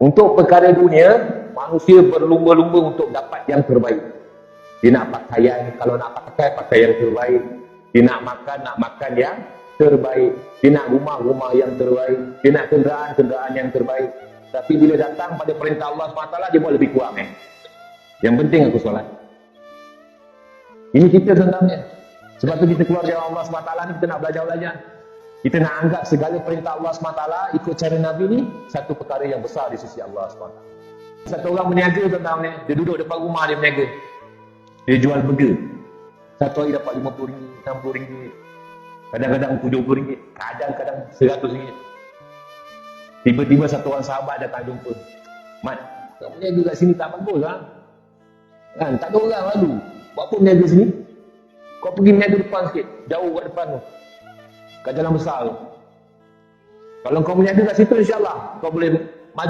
Untuk perkara dunia, manusia berlumba-lumba untuk dapat yang terbaik. Dia nak pakaian, kalau nak pakai yang terbaik. Dia nak makan yang terbaik. Dia nak rumah yang terbaik. Dia nak kenderaan yang terbaik. Tapi bila datang pada perintah Allah SWT, dia buat lebih kurang. Yang penting aku solat. Ini kita sebenarnya. Sebab tu kita keluar dari Allah SWT ni, kita nak belajar-belajar. Kita nak anggap segala perintah Allah SWT ikut cara Nabi ni satu perkara yang besar di sisi Allah SWT. Satu orang berniaga tentang ni, dia duduk depan rumah dia berniaga. Dia jual burger. Satu hari dapat RM50, RM60. Kadang-kadang RM70, kadang-kadang RM100. Tiba-tiba satu orang sahabat datang jumpa. Mat, kau berniaga kat sini tak bagus lah. Kan, tak ada orang lalu. Buat apa berniaga sini? Kau pergi berniaga depan sikit, jauh kat depan tu. Kat jalan besar tu. Kalau kau berniaga kat situ, insyaAllah kau boleh